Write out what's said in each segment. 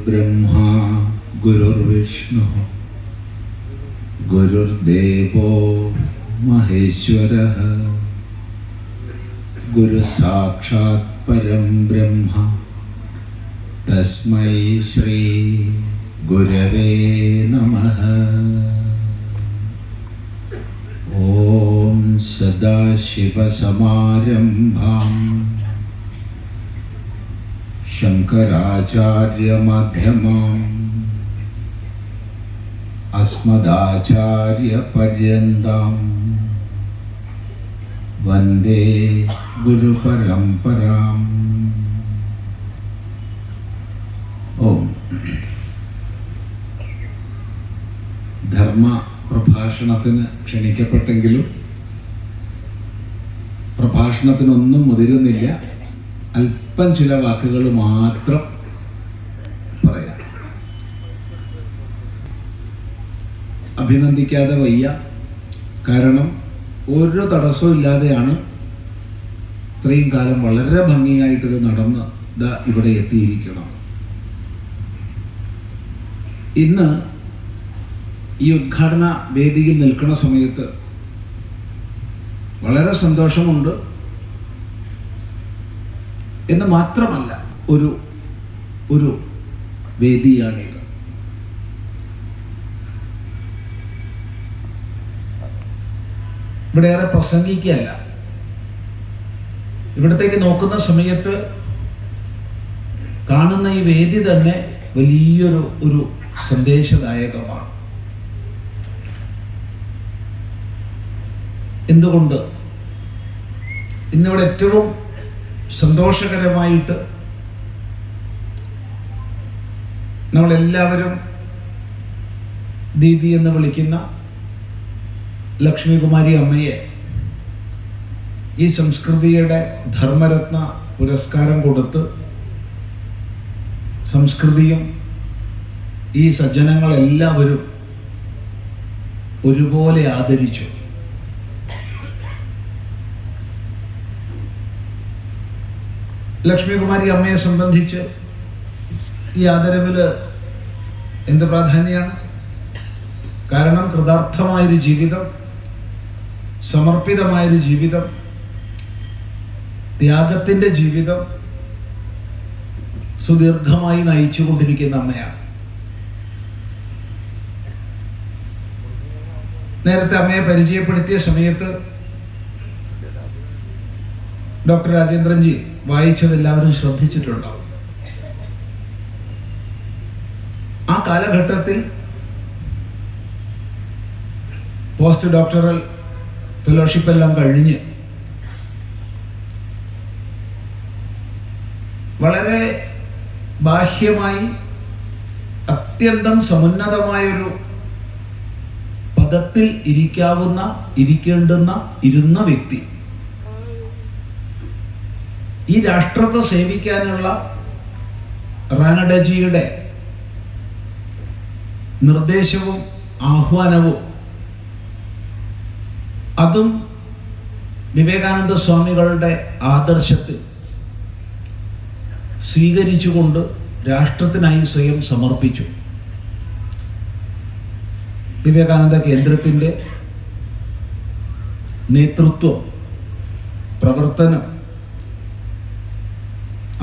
ഗുരുർബ്രഹ്മാ ഗുരുർവിഷ്ണു ഗുരുർദേവോ മഹേശ്വരഃ ഗുരു സാക്ഷാത് പരം ബ്രഹ്മ തസ്മൈ ശ്രീ ഗുരവേ നമഃ. ഓം സദാശിവസമാരംഭാം ശങ്കരാചാര്യമധ്യമാം അസ്മദാചാര്യപര്യന്താം വന്ദേ ഗുരുപരമ്പരാം. ഓം. ധർമ്മ പ്രഭാഷണത്തിന് ക്ഷണിക്കപ്പെട്ടെങ്കിലും പ്രഭാഷണത്തിനൊന്നും മുതിരുന്നില്ല. അല്പം ചില വാക്കുകൾ മാത്രം പറയാം. അഭിനന്ദിക്കാതെ വയ്യ. കാരണം ഒരു തടസ്സവും ഇല്ലാതെയാണ് ഇത്രയും കാലം വളരെ ഭംഗിയായിട്ടിത് നടന്ന് ഇവിടെ എത്തിയിരിക്കണം. ഇന്ന് ഈ ഉദ്ഘാടന വേദിയിൽ നിൽക്കുന്ന സമയത്ത് വളരെ സന്തോഷമുണ്ട് എന്ന് മാത്രമല്ല, ഒരു വേദിയാണിത്. ഇവിടെ ഏറെ പ്രസംഗിക്കുകയല്ല. ഇവിടത്തേക്ക് നോക്കുന്ന സമയത്ത് കാണുന്ന ഈ വേദി തന്നെ വലിയൊരു സന്ദേശദായകമാണ്. എന്തുകൊണ്ട് ഇന്നിവിടെ ഏറ്റവും സന്തോഷകരമായിട്ട് നമ്മളെല്ലാവരും ദീദി എന്ന് വിളിക്കുന്ന ലക്ഷ്മികുമാരി അമ്മയെ ഈ സംസ്കൃതിയുടെ ധർമ്മരത്ന പുരസ്കാരം കൊടുത്ത് സംസ്കൃതിയും ഈ സജ്ജനങ്ങളെല്ലാവരും ഒരുപോലെ ആദരിച്ചു. ലക്ഷ്മികുമാരി അമ്മയെ സംബന്ധിച്ച് ഈ ആദരവില് എന്ത് പ്രാധാന്യമാണ്? കാരണം കൃതാർത്ഥമായൊരു ജീവിതം, സമർപ്പിതമായൊരു ജീവിതം, ത്യാഗത്തിൻ്റെ ജീവിതം സുദീർഘമായി നയിച്ചു കൊണ്ടിരിക്കുന്ന അമ്മയാണ്. നേരത്തെ അമ്മയെ പരിചയപ്പെടുത്തിയ സമയത്ത് ഡോക്ടർ രാജേന്ദ്രൻജി വായിച്ചത് എല്ലാവരും ശ്രദ്ധിച്ചിട്ടുണ്ടാവും. ആ കാലഘട്ടത്തിൽ പോസ്റ്റ് ഡോക്ടറൽ ഫെലോഷിപ്പ് എല്ലാം കഴിഞ്ഞ് വളരെ ബാഹ്യമായി അത്യന്തം സമുന്നതമായൊരു പദത്തിൽ ഇരുന്ന വ്യക്തി ഈ രാഷ്ട്രത്തെ സേവിക്കാനുള്ള റാനഡജിയുടെ നിർദ്ദേശവും ആഹ്വാനവും അതും വിവേകാനന്ദ സ്വാമികളുടെ ആദർശത്തിൽ സ്വീകരിച്ചുകൊണ്ട് രാഷ്ട്രത്തിനായി സ്വയം സമർപ്പിച്ചു. വിവേകാനന്ദ കേന്ദ്രത്തിൻ്റെ നേതൃത്വം, പ്രവർത്തനം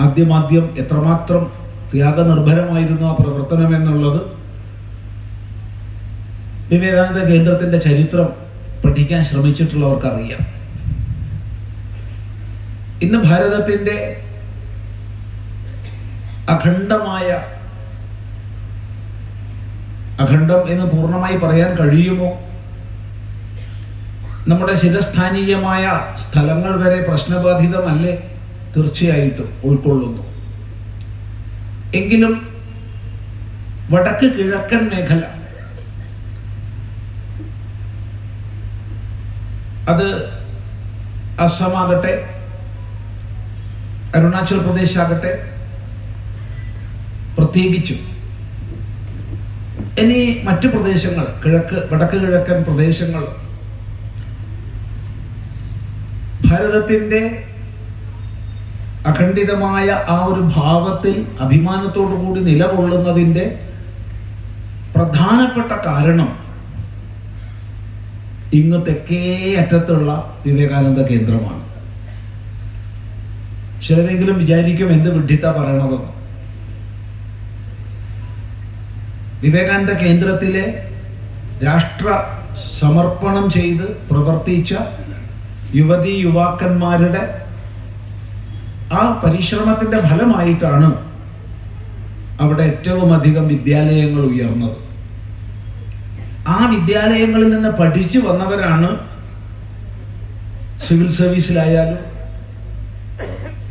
ആദ്യം എത്രമാത്രം ത്യാഗനിർഭരമായിരുന്നു ആ പ്രവർത്തനം എന്നുള്ളത് വിവേകാനന്ദ കേന്ദ്രത്തിൻ്റെ ചരിത്രം പഠിക്കാൻ ശ്രമിച്ചിട്ടുള്ളവർക്കറിയാം. ഇന്ന് ഭാരതത്തിൻ്റെ അഖണ്ഡം എന്ന് പൂർണ്ണമായി പറയാൻ കഴിയുമോ? നമ്മുടെ ശിരസ്ഥാനീയമായ സ്ഥലങ്ങൾ വരെ പ്രശ്നബാധിതമല്ലേ? തീർച്ചയായിട്ടും ഉൾക്കൊള്ളുന്നു. എങ്കിലും വടക്ക് കിഴക്കൻ മേഖല, അത് അസമാകട്ടെ, അരുണാചൽ പ്രദേശ് ആകട്ടെ, പ്രത്യേകിച്ചും ഇനി മറ്റു പ്രദേശങ്ങൾ, വടക്ക് കിഴക്കൻ പ്രദേശങ്ങൾ ഭാരതത്തിൻ്റെ അഖണ്ഡിതമായ ആ ഒരു ഭാവത്തിൽ അഭിമാനത്തോടു കൂടി നിലകൊള്ളുന്നതിൻ്റെ പ്രധാനപ്പെട്ട കാരണം ഇങ്ങ് തെക്കേ അറ്റത്തുള്ള വിവേകാനന്ദ കേന്ദ്രമാണ്. ചിലരെങ്കിലും വിചാരിക്കും എന്ത് വിഡ്ഢിത്ത പറയണതെന്ന്. വിവേകാനന്ദ കേന്ദ്രത്തിലെ രാഷ്ട്ര സമർപ്പണം ചെയ്ത് പ്രവർത്തിച്ച യുവതീ യുവാക്കന്മാരുടെ ആ പരിശ്രമത്തിൻ്റെ ഫലമായിട്ടാണ് അവിടെ ഏറ്റവും അധികം വിദ്യാലയങ്ങൾ ഉയർന്നത്. ആ വിദ്യാലയങ്ങളിൽ നിന്ന് പഠിച്ചു വന്നവരാണ് സിവിൽ സർവീസിലായാലും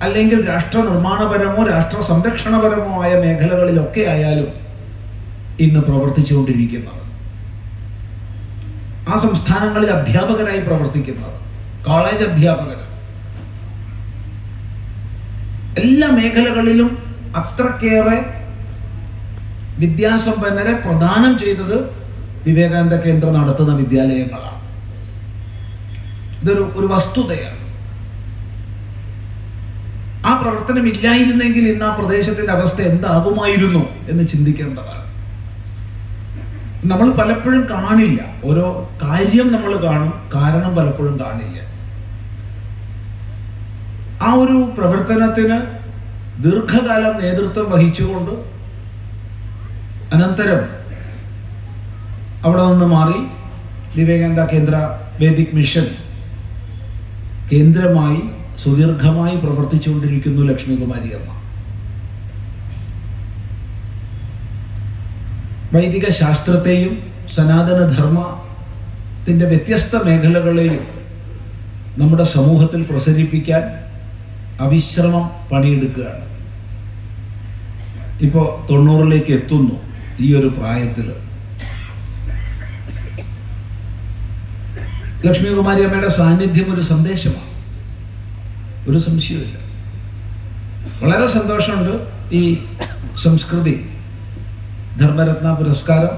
അല്ലെങ്കിൽ രാഷ്ട്ര നിർമ്മാണപരമോ രാഷ്ട്ര സംരക്ഷണപരമോ ആയ മേഖലകളിലൊക്കെ ആയാലും ഇന്ന് പ്രവർത്തിച്ചുകൊണ്ടിരിക്കുന്നത്. ആ സംസ്ഥാനങ്ങളിൽ അധ്യാപകരായി പ്രവർത്തിക്കുന്നത്, കോളേജ് അധ്യാപകർ, എല്ലാ മേഖലകളിലും അത്രക്കേറെ വിദ്യാസമ്പന്നരെ പ്രദാനം ചെയ്തത് വിവേകാനന്ദ കേന്ദ്രം നടത്തുന്ന വിദ്യാലയങ്ങളാണ്. ഇതൊരു വസ്തുതയാണ്. ആ പ്രവർത്തനം ഇല്ലായിരുന്നെങ്കിൽ ഇന്ന് ആ പ്രദേശത്തിന്റെ അവസ്ഥ എന്താകുമായിരുന്നു എന്ന് ചിന്തിക്കേണ്ടതാണ്. നമ്മൾ പലപ്പോഴും കാണില്ല, ഓരോ കാര്യം നമ്മൾ കാണും, കാരണം പലപ്പോഴും കാണില്ല. ആ ഒരു പ്രവർത്തനത്തിന് ദീർഘകാലം നേതൃത്വം വഹിച്ചുകൊണ്ട് അനന്തരം അവിടെ നിന്ന് മാറി വിവേകാനന്ദ കേന്ദ്ര വേദിക് മിഷൻ കേന്ദ്രമായി സുദീർഘമായി പ്രവർത്തിച്ചുകൊണ്ടിരിക്കുന്നു ലക്ഷ്മികുമാരി അമ്മ. വൈദിക ശാസ്ത്രത്തെയും സനാതന ധർമ്മത്തിൻ്റെ വ്യത്യസ്ത മേഖലകളെയും നമ്മുടെ സമൂഹത്തിൽ പ്രസരിപ്പിക്കാൻ അവിശ്രമം പണിയെടുക്കുകയാണ്. ഇപ്പോൾ 90-ലേക്ക് എത്തുന്നു. ഈ ഒരു പ്രായത്തിൽ ലക്ഷ്മികുമാരി അമ്മയുടെ സാന്നിധ്യം ഒരു സന്ദേശമാണ്, ഒരു സംശയമില്ല. വളരെ സന്തോഷമുണ്ട് ഈ സംസ്കൃതി ധർമ്മരത്ന പുരസ്കാരം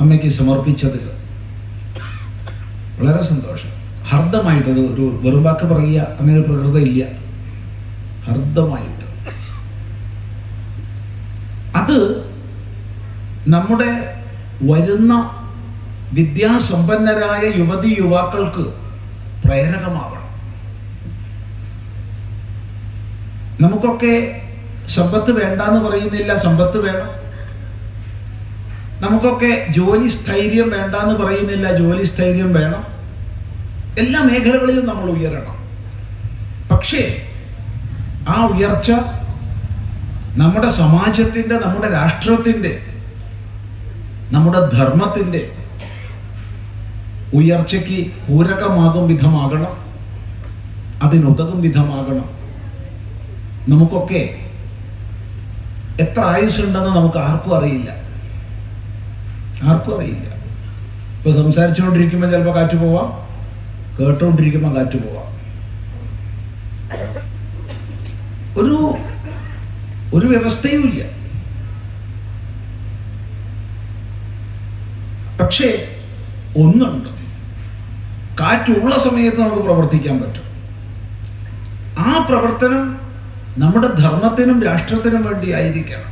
അമ്മയ്ക്ക് സമർപ്പിച്ചതിൽ. വളരെ സന്തോഷം. ഹർദ്ദമായിട്ടത് ഒരു വെറും വാക്ക് പറയുക അങ്ങനെ പ്രകൃതം ഇല്ല. ഹർദ്ദമായിട്ട് അത് നമ്മുടെ വരുന്ന വിദ്യാസമ്പന്നരായ യുവതി യുവാക്കൾക്ക് പ്രേരകമാവണം. നമുക്കൊക്കെ സമ്പത്ത് വേണ്ടാന്ന് പറയുന്നില്ല, സമ്പത്ത് വേണം. നമുക്കൊക്കെ ജോലി സ്ഥൈര്യം വേണ്ടാന്ന് പറയുന്നില്ല, ജോലി സ്ഥൈര്യം വേണം. എല്ലാ മേഖലകളിലും നമ്മൾ ഉയരണം. പക്ഷേ ആ ഉയർച്ച നമ്മുടെ സമാജത്തിൻ്റെ, നമ്മുടെ രാഷ്ട്രത്തിൻ്റെ, നമ്മുടെ ധർമ്മത്തിൻ്റെ ഉയർച്ചയ്ക്ക് പൂരകമാകും വിധമാകണം, അതിനുതകും വിധമാകണം. നമുക്കൊക്കെ എത്ര ആയുസ്സുണ്ടെന്ന് നമുക്ക് ആർക്കും അറിയില്ല, ആർക്കും അറിയില്ല. ഇപ്പോൾ സംസാരിച്ചുകൊണ്ടിരിക്കുമ്പോൾ ചിലപ്പോൾ കാറ്റ് പോവാം, കേട്ടുകൊണ്ടിരിക്കുമ്പോൾ കാറ്റ് പോവാം. ഒരു വ്യവസ്ഥയും ഇല്ല. പക്ഷേ ഒന്നുണ്ട്, കാറ്റുള്ള സമയത്ത് നമുക്ക് പ്രവർത്തിക്കാൻ പറ്റും. ആ പ്രവർത്തനം നമ്മുടെ ധർമ്മത്തിനും രാഷ്ട്രത്തിനും വേണ്ടി ആയിരിക്കണം.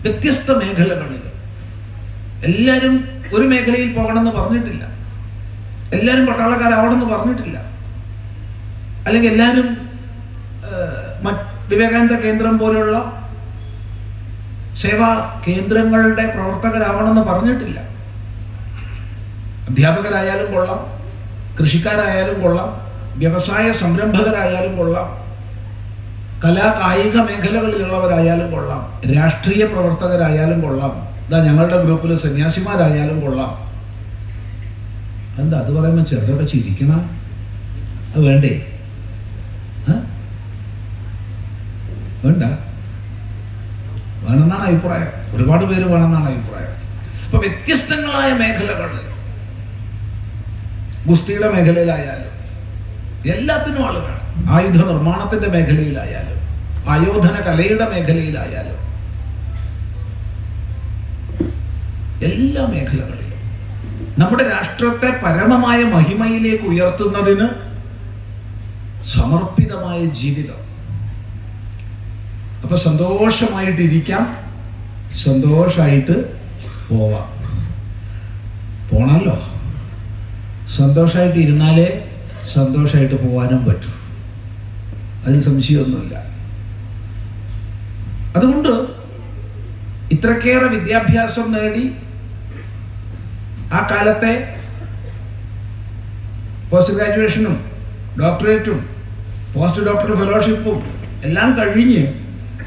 വ്യത്യസ്ത മേഖലകളിൽ എല്ലാവരും ഒരു മേഖലയിൽ പോകണമെന്ന് പറഞ്ഞിട്ടില്ല, എല്ലാവരും പട്ടാളക്കാരാവണമെന്ന് പറഞ്ഞിട്ടില്ല, അല്ലെങ്കിൽ എല്ലാവരും വിവേകാനന്ദ കേന്ദ്രം പോലുള്ള സേവാ കേന്ദ്രങ്ങളുടെ പ്രവർത്തകരാവണമെന്ന് പറഞ്ഞിട്ടില്ല. അധ്യാപകരായാലും കൊള്ളാം, കൃഷിക്കാരായാലും കൊള്ളാം, വ്യവസായ സംരംഭകരായാലും കൊള്ളാം, കലാ കായിക മേഖലകളിലുള്ളവരായാലും കൊള്ളാം, രാഷ്ട്രീയ പ്രവർത്തകരായാലും കൊള്ളാം, ഇതാ ഞങ്ങളുടെ ഗ്രൂപ്പിൽ സന്യാസിമാരായാലും കൊള്ളാം. എന്താ അത് പറയുമ്പോൾ ചെറുതൊക്കെ ചിരിക്കണം? അത് വേണ്ടേ? വേണ്ട, വേണമെന്നാണ് അഭിപ്രായം. ഒരുപാട് പേര് വേണമെന്നാണ് അഭിപ്രായം. അപ്പൊ വ്യത്യസ്തങ്ങളായ മേഖലകളിൽ, ഗുസ്തിയുടെ മേഖലയിലായാലും എല്ലാത്തിനും ആള് വേണം. ആയുധ നിർമ്മാണത്തിന്റെ മേഖലയിലായാലും ആയോധന കലയുടെ മേഖലയിലായാലും എല്ലാ മേഖലകളിലും നമ്മുടെ രാഷ്ട്രത്തെ പരമമായ മഹിമയിലേക്ക് ഉയർത്തുന്നതിന് സമർപ്പിതമായ ജീവിതം. അപ്പൊ സന്തോഷമായിട്ടിരിക്കാം, സന്തോഷമായിട്ട് പോവാം. പോണല്ലോ. സന്തോഷമായിട്ട് ഇരുന്നാലേ സന്തോഷമായിട്ട് പോകാനും പറ്റൂ, അതിൽ സംശയമൊന്നുമില്ല. അതുകൊണ്ട് ഇത്രക്കേറെ വിദ്യാഭ്യാസം നേടി ആ കാലത്തെ പോസ്റ്റ് ഗ്രാജുവേഷനും ഡോക്ടറേറ്റും പോസ്റ്റ് ഡോക്ടറൽ ഫെലോഷിപ്പും എല്ലാം കഴിഞ്ഞ്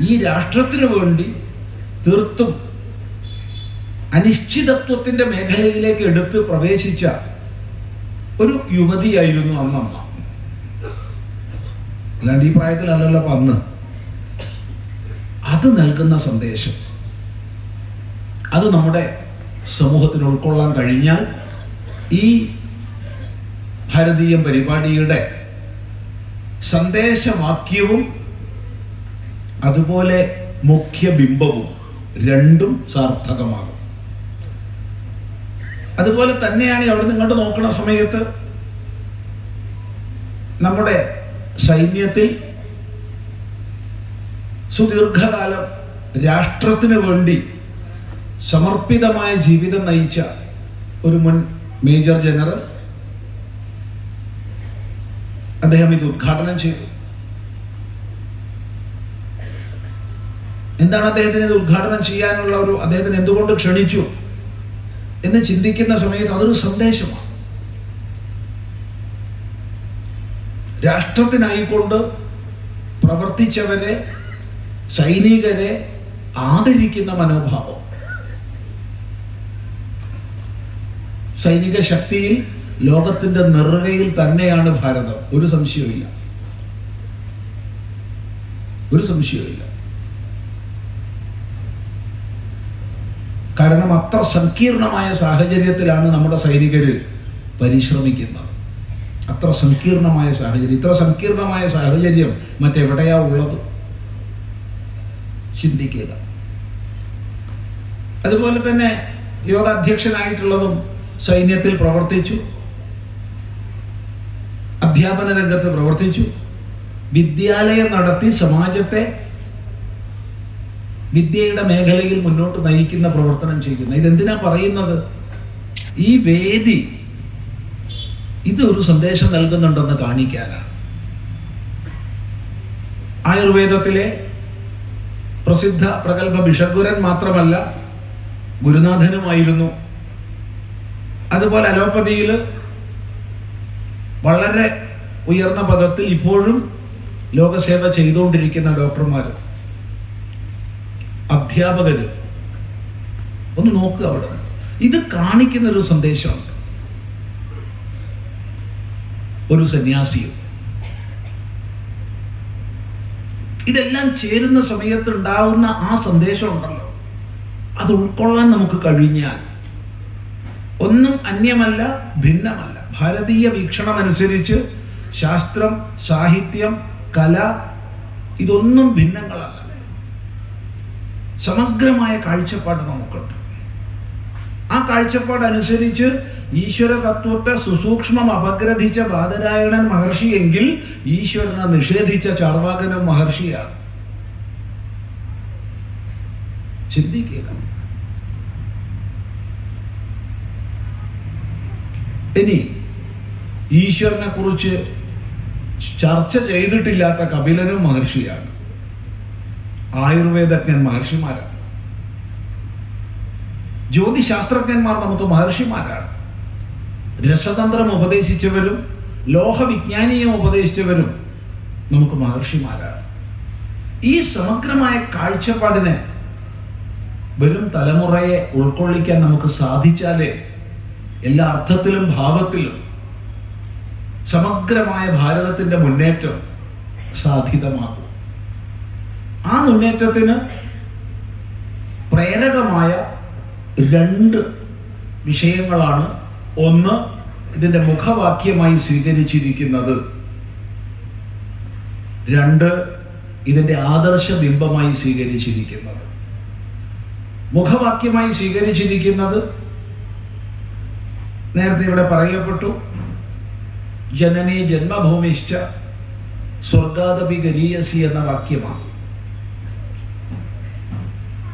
ഈ രാഷ്ട്രത്തിന് വേണ്ടി തീർത്തും അനിശ്ചിതത്വത്തിൻ്റെ മേഖലയിലേക്ക് എടുത്ത് പ്രവേശിച്ച ഒരു യുവതിയായിരുന്നു അന്നമ്മ. അല്ലാണ്ട് ഈ പ്രായത്തിലല്ലല്ലോ അന്ന്. അത് നൽകുന്ന സന്ദേശം, അത് നമ്മുടെ സമൂഹത്തിന് ഉൾക്കൊള്ളാൻ കഴിഞ്ഞാൽ ഈ ഭാരതീയ പരിപാടിയുടെ സന്ദേശവാക്യവും അതുപോലെ മുഖ്യബിംബവും രണ്ടും സാർത്ഥകമാകും. അതുപോലെ തന്നെയാണ് അവിടെ നിങ്ങോട്ട് നോക്കുന്ന സമയത്ത് നമ്മുടെ സൈന്യത്തിൽ സുദീർഘകാലം രാഷ്ട്രത്തിന് വേണ്ടി സമർപ്പിതമായ ജീവിതം നയിച്ച ഒരു മുൻ മേജർ ജനറൽ, അദ്ദേഹം ഇത് ഉദ്ഘാടനം ചെയ്തു. എന്താണ് അദ്ദേഹത്തിന് ഇത് ഉദ്ഘാടനം ചെയ്യാനുള്ള അദ്ദേഹത്തിന് എന്തുകൊണ്ട് ക്ഷണിച്ചു എന്ന് ചിന്തിക്കുന്ന സമയത്ത് അതൊരു സന്ദേശമാണ്. രാഷ്ട്രത്തിനായിക്കൊണ്ട് പ്രവർത്തിച്ചവരെ, സൈനികരെ ആദരിക്കുന്ന മനോഭാവം. സൈനിക ശക്തിയിൽ ലോകത്തിന്റെ നെറുകയിൽ തന്നെയാണ് ഭാരതം, ഒരു സംശയവുമില്ല, ഒരു സംശയവുമില്ല. കാരണം അത്ര സങ്കീർണമായ സാഹചര്യത്തിലാണ് നമ്മുടെ സൈനികര് പരിശ്രമിക്കുന്നത്. അത്ര സങ്കീർണമായ സാഹചര്യം, ഇത്ര സങ്കീർണമായ സാഹചര്യം മറ്റെവിടെയാ ഉള്ളത്? ചിന്തിക്കുക. അതുപോലെ തന്നെ യോഗാധ്യക്ഷനായിട്ടുള്ളതും സൈന്യത്തിൽ പ്രവർത്തിച്ചു, അധ്യാപന രംഗത്ത് പ്രവർത്തിച്ചു, വിദ്യാലയം നടത്തി സമാജത്തെ വിദ്യയുടെ മേഖലയിൽ മുന്നോട്ട് നയിക്കുന്ന പ്രവർത്തനം ചെയ്യുന്ന. ഇതെന്തിനാ പറയുന്നത്? ഈ വേദി ഇതൊരു സന്ദേശം നൽകുന്നുണ്ടെന്ന് കാണിക്കാനാണ്. ആയുർവേദത്തിലെ പ്രസിദ്ധ പ്രഗത്ഭ ഭിഷഗ്വരൻ മാത്രമല്ല, ഗുരുനാഥനുമായിരുന്നു. അതുപോലെ അലോപ്പതിയിൽ വളരെ ഉയർന്ന പദത്തിൽ ഇപ്പോഴും ലോകസേവ ചെയ്തുകൊണ്ടിരിക്കുന്ന ഡോക്ടർമാർ, അധ്യാപകര്, ഒന്ന് നോക്കുക അവിടെ. ഇത് കാണിക്കുന്ന ഒരു സന്ദേശമുണ്ട്. ഒരു സന്യാസിയും ഇതെല്ലാം ചേരുന്ന സമയത്ത് ഉണ്ടാവുന്ന ആ സന്ദേശം ഉണ്ടല്ലോ, അത് ഉൾക്കൊള്ളാൻ നമുക്ക് കഴിഞ്ഞാൽ ഒന്നും അന്യമല്ല, ഭിന്നമല്ല. ഭാരതീയ വീക്ഷണമനുസരിച്ച് ശാസ്ത്രം, സാഹിത്യം, കല ഇതൊന്നും ഭിന്നങ്ങളല്ല. സമഗ്രമായ കാഴ്ചപ്പാട് നമുക്കുണ്ട്. ആ കാഴ്ചപ്പാടനുസരിച്ച് ഈശ്വര തത്വത്തെ സുസൂക്ഷ്മം അപഗ്രഥിച്ച ബാദരായണൻ മഹർഷി എങ്കിൽ ഈശ്വരനെ നിഷേധിച്ച ചാർവാകനും മഹർഷിയാണ്. ചിന്തിക്കുക. ഇനി ഈശ്വരനെ കുറിച്ച് ചർച്ച ചെയ്തിട്ടില്ലാത്ത കപിലനും മഹർഷിയാണ്. ആയുർവേദജ്ഞൻ മഹർഷിമാരാണ്. ജ്യോതിശാസ്ത്രജ്ഞന്മാർ നമുക്ക് മഹർഷിമാരാണ്. രസതന്ത്രം ഉപദേശിച്ചവരും ലോഹവിജ്ഞാനീയം ഉപദേശിച്ചവരും നമുക്ക് മഹർഷിമാരാണ്. ഈ സമഗ്രമായ കാഴ്ചപ്പാടിനെ വരും തലമുറയെ ഉൾക്കൊള്ളിക്കാൻ നമുക്ക് സാധിച്ചാലേ എല്ലാ അർത്ഥത്തിലും ഭാവത്തിലും സമഗ്രമായ ഭാരതത്തിന്റെ മുന്നേറ്റം സാധിതമാകും. ആ മുന്നേറ്റത്തിന് പ്രേരകമായ രണ്ട് വിഷയങ്ങളാണ്. ഒന്ന്, ഇതിന്റെ മുഖവാക്യമായി സ്വീകരിച്ചിരിക്കുന്നത്. രണ്ട്, ഇതിന്റെ ആദർശ ബിംബമായി സ്വീകരിച്ചിരിക്കുന്നത്. മുഖവാക്യമായി സ്വീകരിച്ചിരിക്കുന്നത് നേരത്തെ ഇവിടെ പറയപ്പെട്ടു, ജനനീ ജന്മഭൂമിശ്ച സ്വർഗാദപി ഗരീയസി എന്ന വാക്യമാണ്.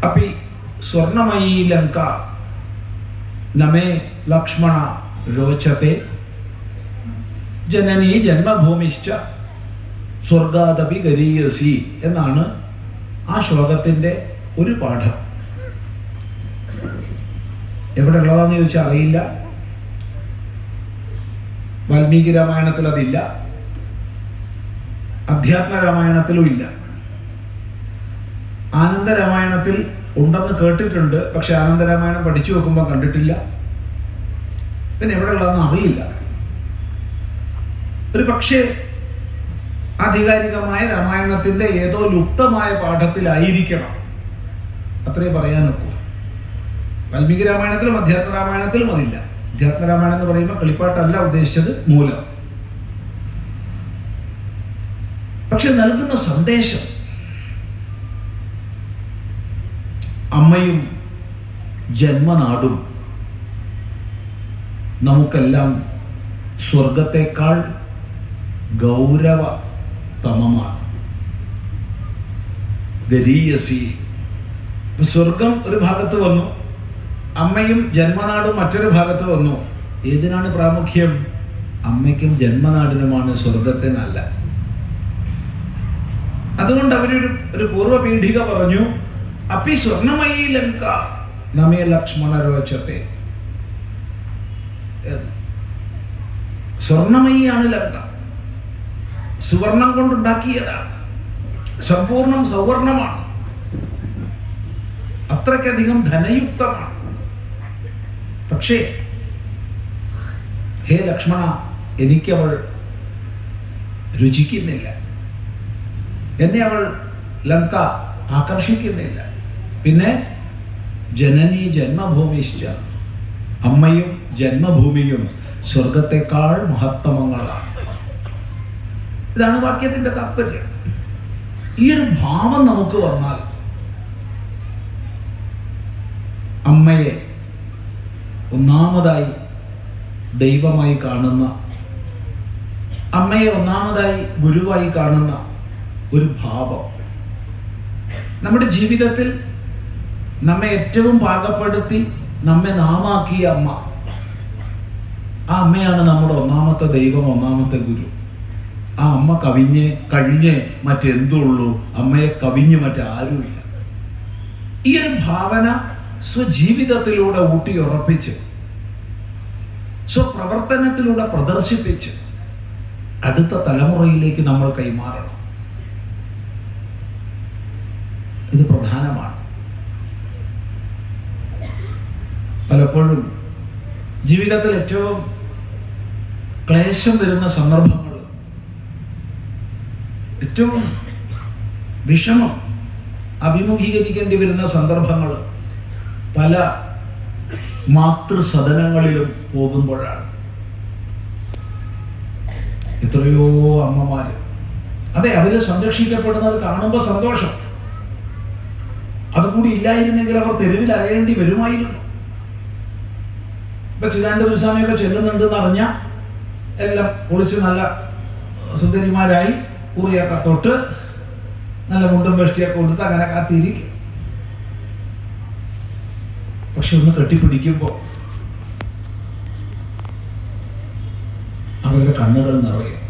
അപ്പി സ്വർണമയീ ലങ്ക നമേ ലക്ഷ്മണ രോചത്തെ ജനനീ ജന്മഭൂമിശ്ച സ്വർഗാദപി ഗരീയസി എന്നാണ് ആ ശ്ലോകത്തിൻ്റെ ഒരു പാഠം. എവിടെ ഉള്ളതാന്ന് ചോദിച്ചാൽ അറിയില്ല. വാൽമീകി രാമായണത്തിൽ അതില്ല, അധ്യാത്മ രാമായണത്തിലും ഇല്ല. ആനന്ദ രാമായണത്തിൽ ഉണ്ടെന്ന് കേട്ടിട്ടുണ്ട്, പക്ഷെ ആനന്ദ രാമായണം പഠിച്ചു വെക്കുമ്പോൾ കണ്ടിട്ടില്ല. പിന്നെ എവിടെ ഉള്ളതെന്ന് അറിയില്ല. ഒരു പക്ഷേ ആധികാരികമായ രാമായണത്തിന്റെ ഏതോ ലുപ്തമായ പാഠത്തിലായിരിക്കണം, അത്രേ പറയാനൊക്കൂ. വാൽമീകി രാമായണത്തിലും അധ്യാത്മ രാമായണത്തിലും അതില്ല. അധ്യാത്മ രാമായണം എന്ന് പറയുമ്പോൾ കളിപ്പാട്ടല്ല ഉദ്ദേശിച്ചത്, മൂലം. പക്ഷെ നൽകുന്ന സന്ദേശം അമ്മയും ജന്മനാടും നമുക്കെല്ലാം സ്വർഗത്തെക്കാൾ ഗൗരവതമമാണ്. ഗരീയസി, സ്വർഗം ഒരു ഭാഗത്ത് വന്നു, അമ്മയും ജന്മനാടും മറ്റൊരു ഭാഗത്ത് വന്നു. ഏതിനാണ് പ്രാമുഖ്യം? അമ്മയ്ക്കും ജന്മനാടിനുമാണ്, സ്വർഗത്തിനല്ല. അതുകൊണ്ട് അവരൊരു പൂർവ്വപീഠിക പറഞ്ഞു, അപ്പി സ്വർണമയീ ലങ്ക നമേ ലക്ഷ്മണ രോചത്തെ. സ്വർണമയിയാണ് ലങ്ക, സുവർണം കൊണ്ടുണ്ടാക്കിയതാണ്, സമ്പൂർണം സൗവർണമാണ്, അത്രയ്ക്കധികം ധനയുക്തമാണ്. പക്ഷേ ഹേ ലക്ഷ്മണ, എനിക്കവൾ രുചിക്കുന്നില്ല, എന്നെ അവൾ ലങ്ക ആകർഷിക്കുന്നില്ല. പിന്നെ ജനനീ ജന്മഭൂമിശ്ച, അമ്മയും ജന്മഭൂമിയും സ്വർഗത്തെക്കാൾ മഹത്തമങ്ങളാണ്. ഇതാണ് വാക്യത്തിന്റെ താല്പര്യം. ഈ ഒരു ഭാവം നമുക്ക് വന്നാൽ അമ്മയെ ഒന്നാമതായി ദൈവമായി കാണുന്ന, അമ്മയെ ഒന്നാമതായി ഗുരുവായി കാണുന്ന ഒരു ഭാവം നമ്മുടെ ജീവിതത്തിൽ നമ്മെ ഏറ്റവും പാകപ്പെടുത്തി നമ്മെ നാമാക്കിയ അമ്മ, ആ അമ്മയാണ് നമ്മുടെ ഒന്നാമത്തെ ദൈവം, ഒന്നാമത്തെ ഗുരു. ആ അമ്മ കഴിഞ്ഞ് മറ്റെന്തുള്ളൂ, അമ്മയെ കവിഞ്ഞ് മറ്റാരുമില്ല. ഈ ഒരു ഭാവന സ്വജീവിതത്തിലൂടെ ഊട്ടിയുറപ്പിച്ച്, സ്വപ്രവർത്തനത്തിലൂടെ പ്രദർശിപ്പിച്ച് അടുത്ത തലമുറയിലേക്ക് നമ്മൾ കൈമാറണം. ഇത് പ്രധാനമാണ്. പലപ്പോഴും ജീവിതത്തിൽ ഏറ്റവും ക്ലേശം വരുന്ന സന്ദർഭങ്ങൾ, ഏറ്റവും വിഷമം അഭിമുഖീകരിക്കേണ്ടി വരുന്ന സന്ദർഭങ്ങൾ പല മാതൃസദനങ്ങളിലും പോകുമ്പോഴാണ്. എത്രയോ അമ്മമാര്, അതെ, അവര് സംരക്ഷിക്കപ്പെടുന്നത് കാണുമ്പോൾ സന്തോഷം. അതുകൂടി ഇല്ലായിരുന്നെങ്കിൽ അവർ തെരുവിൽ അലയേണ്ടി വരുമായിരുന്നു. ഇപ്പൊ ചിദാനന്ദ സ്വാമിയൊക്കെ ചെല്ലുന്നുണ്ടെന്ന് അറിഞ്ഞാൽ എല്ലാം ഒളിച്ച് നല്ല സുന്ദരിമാരായി കൂറിയൊക്കെ തൊട്ട് നല്ല മുണ്ടും വെഷ്ടിയൊക്കെ കൊടുത്ത് അങ്ങനെ കാത്തിരിക്കും. പക്ഷെ ഒന്ന് കെട്ടിപ്പിടിക്കുമ്പോൾ അവരുടെ കണ്ണുകൾ നിറയും.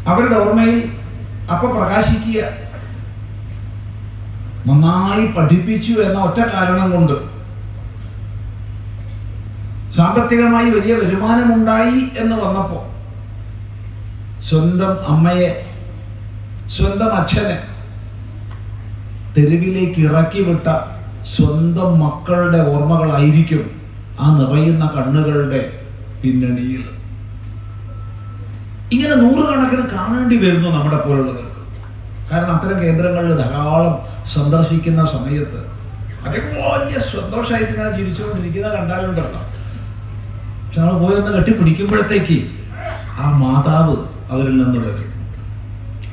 അവരുടെ ഓർമ്മയിൽ അപ്പൊ പ്രകാശിക്കുക, നന്നായി പഠിപ്പിച്ചു എന്ന ഒറ്റ കാരണം കൊണ്ട്, സാമ്പത്തികമായി വലിയ വരുമാനമുണ്ടായി എന്ന് വന്നപ്പോൾ സ്വന്തം അമ്മയെ, സ്വന്തം അച്ഛനെ തെരുവിലേക്ക് ഇറക്കി വിട്ട സ്വന്തം മക്കളുടെ ഓർമ്മകളായിരിക്കും ആ നിറയുന്ന കണ്ണുകളുടെ പിന്നണിയിൽ. ഇങ്ങനെ നൂറുകണക്കിന് കാണേണ്ടി വരുന്നു നമ്മുടെ പോലുള്ളവർക്ക്. കാരണം അത്തരം കേന്ദ്രങ്ങളിൽ ധാരാളം സന്ദർശിക്കുന്ന സമയത്ത് അതൊക്കെ വലിയ സന്തോഷമായിട്ട് ഇങ്ങനെ ചിരിച്ചുകൊണ്ടിരിക്കുന്ന കണ്ടാലുണ്ടല്ലോ. പക്ഷെ നമ്മൾ പോയി ഒന്ന് കെട്ടിപ്പിടിക്കുമ്പോഴത്തേക്ക് ആ മാതാവ് അവരിൽ നിന്ന് വരും,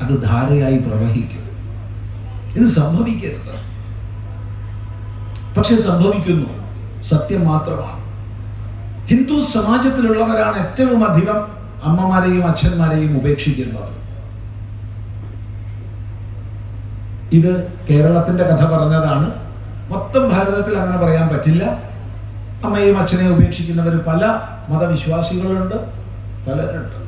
അത് ധാരയായി പ്രവഹിക്കും. ഇത് സംഭവിക്കരുത്, പക്ഷെ സംഭവിക്കുന്നു, സത്യം മാത്രമാണ്. ഹിന്ദു സമാജത്തിലുള്ളവരാണ് ഏറ്റവും അധികം അമ്മമാരെയും അച്ഛന്മാരെയും ഉപേക്ഷിക്കുന്നത്. ഇത് കേരളത്തിന്റെ കഥ പറഞ്ഞതാണ്. മൊത്തം ഭാരതത്തിൽ അങ്ങനെ പറയാൻ പറ്റില്ല. അമ്മയെയും അച്ഛനെയും ഉപേക്ഷിക്കുന്നവർ പല മതവിശ്വാസികളുണ്ട്, പലരുണ്ട്.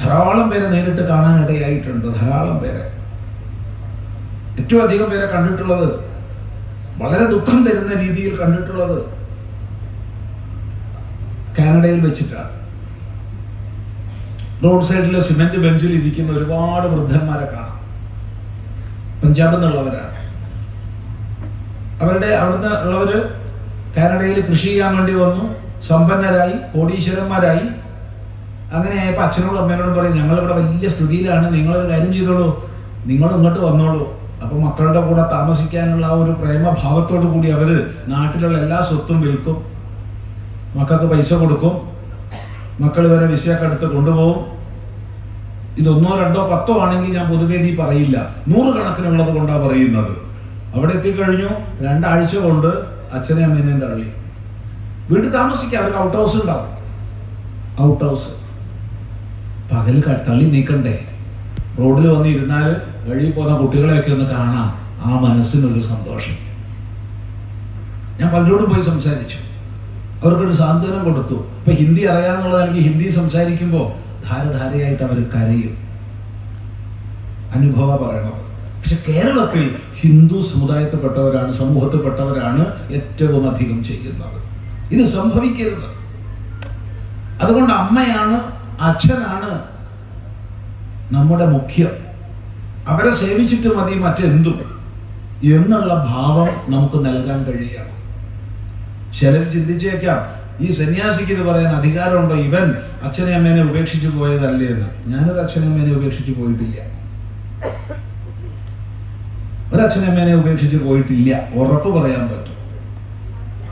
ധാരാളം പേരെ നേരിട്ട് കാണാനിടയായിട്ടുണ്ട്. ധാരാളം പേരെ, ഏറ്റവും അധികം പേരെ കണ്ടിട്ടുള്ളത്, വളരെ ദുഃഖം തരുന്ന രീതിയിൽ കണ്ടിട്ടുള്ളത് കാനഡയിൽ വെച്ചിട്ടാണ്. റോഡ് സൈഡിൽ സിമെന്റ് ബെഞ്ചിൽ ഇരിക്കുന്ന ഒരുപാട് വൃദ്ധന്മാരെ കാണാം. പഞ്ചാബിൽ നിന്നുള്ളവരാണ്. അവിടുന്ന് ഉള്ളവര് കാനഡയിൽ കൃഷി ചെയ്യാൻ വേണ്ടി വന്നു, സമ്പന്നരായി, കോടീശ്വരന്മാരായി. അങ്ങനെ ആയപ്പോൾ അച്ഛനോടും അമ്മയോടും പറയും, ഞങ്ങളിവിടെ വലിയ സ്ഥിതിയിലാണ്, നിങ്ങളൊരു കാര്യം ചെയ്തോളൂ, നിങ്ങൾ ഇങ്ങോട്ട് വന്നോളൂ. അപ്പൊ മക്കളുടെ കൂടെ താമസിക്കാനുള്ള ആ ഒരു പ്രേമഭാവത്തോടു കൂടി അവര് നാട്ടിലുള്ള എല്ലാ സ്വത്തും വിൽക്കും, മക്കൾക്ക് പൈസ കൊടുക്കും, മക്കൾ ഇവരെ വിസയൊക്കെ എടുത്ത് കൊണ്ടുപോകും. ഇതൊന്നോ രണ്ടോ പത്തോ ആണെങ്കിൽ ഞാൻ പൊതുവേദി പറയില്ല, 100 കണക്കിനുള്ളത് കൊണ്ടാണ് പറയുന്നത്. അവിടെ എത്തിക്കഴിഞ്ഞു, 2 ആഴ്ച കൊണ്ട് അച്ഛനെ അമ്മേനെയും തള്ളി. വീട്ടിൽ താമസിക്കുക, അവർക്ക് ഔട്ട് ഹൗസ് ഉണ്ടാവും. ഔട്ട് ഹൗസ് പകൽ തള്ളി നീക്കണ്ടേ? റോഡിൽ വന്ന് ഇരുന്നാൽ വഴി പോകുന്ന കുട്ടികളെയൊക്കെ ഒന്ന് കാണാം, ആ മനസ്സിനൊരു സന്തോഷം. ഞാൻ പലരോടും പോയി സംസാരിച്ചു, അവർക്കൊരു സാന്ത്വനം കൊടുത്തു. ഇപ്പൊ ഹിന്ദി അറിയാന്നുള്ളതാണെങ്കിൽ ഹിന്ദി സംസാരിക്കുമ്പോൾ ധാരധാരയായിട്ട് അവർ കരയും. അനുഭവ പറയണത്. പക്ഷെ കേരളത്തിൽ ഹിന്ദു സമുദായത്തിൽപ്പെട്ടവരാണ്, സമൂഹത്തിൽപ്പെട്ടവരാണ് ഏറ്റവും അധികം ചെയ്യുന്നത്. ഇത് സംഭവിക്കരുത്. അതുകൊണ്ട് അമ്മയാണ്, അച്ഛനാണ് നമ്മുടെ മുഖ്യം. അവരെ സേവിച്ചിട്ട് മതി മറ്റെന്തും എന്നുള്ള ഭാവം നമുക്ക് നൽകാൻ കഴിയണം. ചിലർ ചിന്തിച്ചേക്കാം, ഈ സന്യാസിക്ക് ഇത് പറയാൻ അധികാരമുണ്ടോ, ഇവൻ അച്ഛനെ അമ്മേനെ ഉപേക്ഷിച്ചു പോയതല്ലേ എന്ന്. ഞാനൊരു അച്ഛനെ അമ്മേനെ ഉപേക്ഷിച്ച് പോയിട്ടില്ല. ഒരച്ഛനെ അമ്മേനെ ഉപേക്ഷിച്ച് പോയിട്ടില്ല. ഉറപ്പ് പറയാൻ പറ്റും,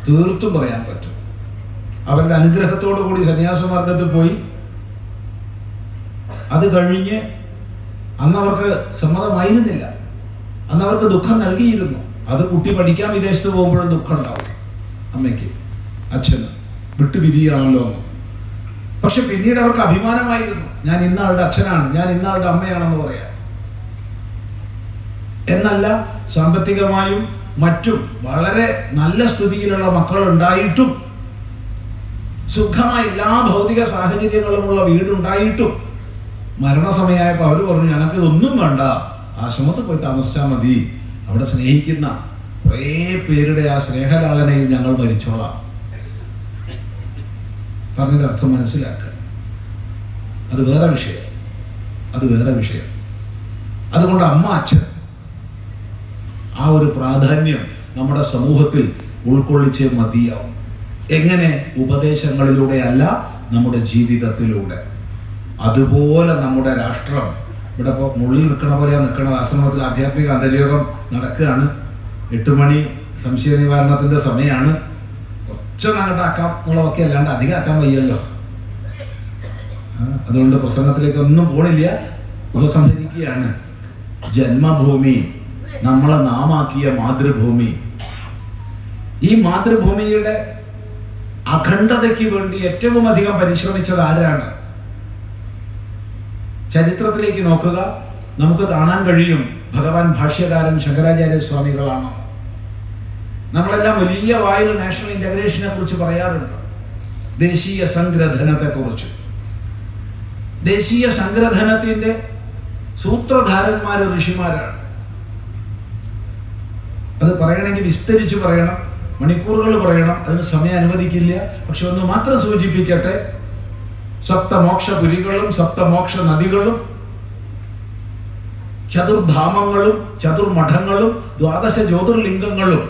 തീർത്തും പറയാൻ പറ്റും. അവരുടെ അനുഗ്രഹത്തോടു കൂടി സന്യാസമാർഗത്തിൽ പോയി. അത് കഴിഞ്ഞ് അന്നവർക്ക് സമ്മതമായിരുന്നില്ല, അന്നവർക്ക് ദുഃഖം നൽകിയിരുന്നു. അത് കുട്ടി പഠിക്കാൻ വിദേശത്ത് പോകുമ്പോഴും ദുഃഖം ഉണ്ടാവും അമ്മയ്ക്ക്, അച്ഛന്. വിട്ടുപിരിയാണല്ലോ. പക്ഷെ പിന്നീട് അവർക്ക് അഭിമാനമായിരുന്നു, ഞാൻ ഇന്നാളുടെ അച്ഛനാണ്, ഞാൻ ഇന്നാളുടെ അമ്മയാണെന്ന് പറയാം. എന്നല്ല, സാമ്പത്തികമായും മറ്റും വളരെ നല്ല സ്ഥിതിയിലുള്ള മക്കൾ ഉണ്ടായിട്ടും, സുഖമായ എല്ലാ ഭൗതിക സാഹചര്യങ്ങളുമുള്ള വീടുണ്ടായിട്ടും മരണസമയമായപ്പോൾ അവർ പറഞ്ഞു, ഞങ്ങൾക്ക് ഇതൊന്നും വേണ്ട, ആശ്രമത്തിൽ പോയി താമസിച്ചാൽ മതി, അവിടെ സ്നേഹിക്കുന്ന കുറേ പേരുടെ ആ സ്നേഹലാളനയിൽ ഞങ്ങൾ മരിച്ചോളാം. പറഞ്ഞതിന്റെ അർത്ഥം മനസ്സിലാക്കുക. അത് വേറെ വിഷയം, അത് വേറെ വിഷയം. അതുകൊണ്ട് അമ്മ അച്ഛൻ ആ ഒരു പ്രാധാന്യം നമ്മുടെ സമൂഹത്തിൽ ഉൾക്കൊള്ളിച്ചേ മതിയാവും. എങ്ങനെ? ഉപദേശങ്ങളിലൂടെ അല്ല, നമ്മുടെ ജീവിതത്തിലൂടെ. അതുപോലെ നമ്മുടെ രാഷ്ട്രം ഇവിടെ ഇപ്പോൾ മുള്ളിൽ നിൽക്കണ പോലെയാണ് നിൽക്കുന്നത്. ആശ്രമത്തിൽ ആധ്യാത്മിക അന്തര്യോഗം നടക്കുകയാണ്. 8 മണി സംശയ നിവാരണത്തിന്റെ സമയമാണ്. കുറച്ചൊന്നങ്ങോട്ടാക്കാം എന്നുള്ളതൊക്കെ അല്ലാണ്ട് അധികം ആക്കാൻ വയ്യല്ലോ. അതുകൊണ്ട് പ്രസംഗത്തിലേക്കൊന്നും പോണില്ല, ഉപസംഹരിക്കുകയാണ്. ജന്മഭൂമി, നമ്മളെ നാമാക്കിയ മാതൃഭൂമി, ഈ മാതൃഭൂമിയുടെ അഖണ്ഡതയ്ക്ക് വേണ്ടി ഏറ്റവും അധികം പരിശ്രമിച്ചത് ആരാണ്? ചരിത്രത്തിലേക്ക് നോക്കുക, നമുക്ക് കാണാൻ കഴിയും ഭഗവാൻ ഭാഷ്യകാരൻ ശങ്കരാചാര്യ സ്വാമികളാണ്. നമ്മളെല്ലാം വലിയ വായിൽ നാഷണൽ ഇന്റഗ്രേഷനെ കുറിച്ച് പറയാറുണ്ട്, ദേശീയ സംഗ്രഥനത്തെ കുറിച്ച്. ദേശീയ സംഗ്രഥനത്തിന്റെ സൂത്രധാരന്മാര് ഋഷിമാരാണ്. അത് പറയണമെങ്കിൽ വിസ്തരിച്ച് പറയണം, മണിക്കൂറുകൾ പറയണം, അതിന് സമയം അനുവദിക്കില്ല. പക്ഷെ ഒന്ന് മാത്രം സൂചിപ്പിക്കട്ടെ, സപ്തമോക്ഷപുരികളും 7 നദികളും ചതുർധാമങ്ങളും ചതുർമഠങ്ങളും 12 ജ്യോതിർലിംഗങ്ങളും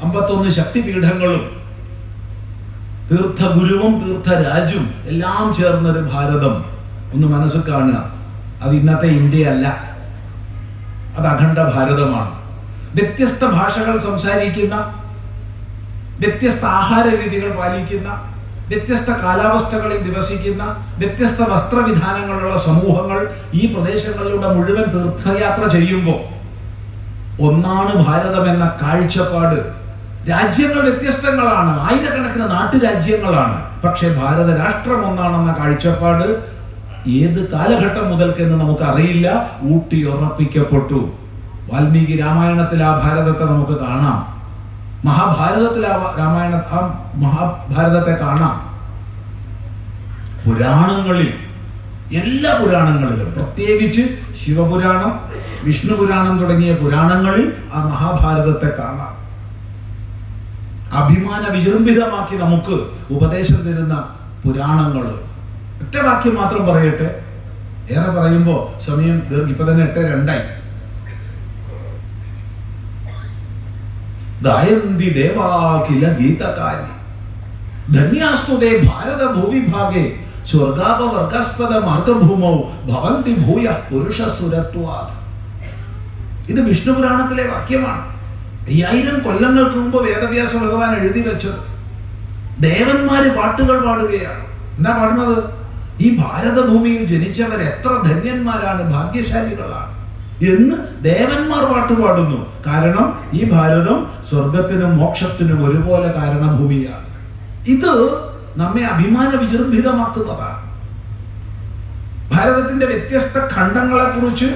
51 ശക്തിപീഠങ്ങളും തീർത്ഥഗുരുവും തീർത്ഥരാജും എല്ലാം ചേർന്നൊരു ഭാരതം ഒന്ന് മനസ്സിൽ കാണുക. അത് ഇന്നത്തെ ഇന്ത്യ അല്ല, അത് അഖണ്ഡ ഭാരതമാണ്. വ്യത്യസ്ത ഭാഷകൾ സംസാരിക്കുന്ന, വ്യത്യസ്ത ആഹാര രീതികൾ പാലിക്കുന്ന, വ്യത്യസ്ത കാലാവസ്ഥകളിൽ ദിവസിക്കുന്ന, വ്യത്യസ്ത വസ്ത്രവിധാനങ്ങളുള്ള സമൂഹങ്ങൾ ഈ പ്രദേശങ്ങളിലൂടെ മുഴുവൻ തീർത്ഥയാത്ര ചെയ്യുമ്പോൾ ഒന്നാണ് ഭാരതം എന്ന കാഴ്ചപ്പാട് രാജ്യങ്ങൾ വ്യത്യസ്തങ്ങളാണ്, ആയിരക്കണക്കിന് നാട്ടുരാജ്യങ്ങളാണ്. പക്ഷെ ഭാരത രാഷ്ട്രം ഒന്നാണെന്ന കാഴ്ചപ്പാട് ഏത് കാലഘട്ടം മുതൽക്കെന്ന് നമുക്കറിയില്ല, ഊട്ടിയുറപ്പിക്കപ്പെട്ടു. വാൽമീകി രാമായണത്തിൽ ആ ഭാരതത്തെ നമുക്ക് കാണാം, മഹാഭാരതത്തിൽ ആ മഹാഭാരതത്തെ കാണാം. പുരാണങ്ങളിൽ, എല്ലാ പുരാണങ്ങളിലും, പ്രത്യേകിച്ച് ശിവപുരാണം, വിഷ്ണു പുരാണം തുടങ്ങിയ പുരാണങ്ങളിൽ ആ മഹാഭാരതത്തെ കാണാം. അഭിമാന വിജൃംഭിതമാക്കി നമുക്ക് ഉപദേശം തരുന്ന പുരാണങ്ങൾ. ഒറ്റ വാക്യം മാത്രം പറയട്ടെ, ഏറെ പറയുമ്പോ സമയം ഇപ്പൊ തന്നെ 8:02. ദായന്തി ദേവാഖില ഗീതകാരി ധന്യാസ്തുതേ ഭാരത ഭൂവിഭാഗേ സ്വർഗാപവർഗസ്പദ മാർഗഭൂമൗ ഭവന്തി ഭൂയ പുരുഷസുരത്വാത്. ഇത് വിഷ്ണു പുരാണത്തിലെ വാക്യമാണ്. 5000 കൊല്ലങ്ങൾക്ക് മുമ്പ് വേദവ്യാസ ഭഗവാൻ എഴുതി വെച്ചത്. ദേവന്മാര് പാട്ടുകൾ പാടുകയാണ്. എന്താ പാടുന്നത്? ഈ ഭാരതഭൂമിയിൽ ജനിച്ചവർ എത്ര ധന്യന്മാരാണ്, ഭാഗ്യശാലികളാണ് എന്ന് ദേവന്മാർ പാട്ടുപാടുന്നു. കാരണം ഈ ഭാരതം സ്വർഗത്തിനും മോക്ഷത്തിനും ഒരുപോലെ കാരണഭൂമിയാണ്. ഇത് നമ്മെ അഭിമാന വിജൃംഭിതമാക്കുന്നതാണ്. ഭാരതത്തിന്റെ വ്യത്യസ്ത ഖണ്ഡങ്ങളെ കുറിച്ച്,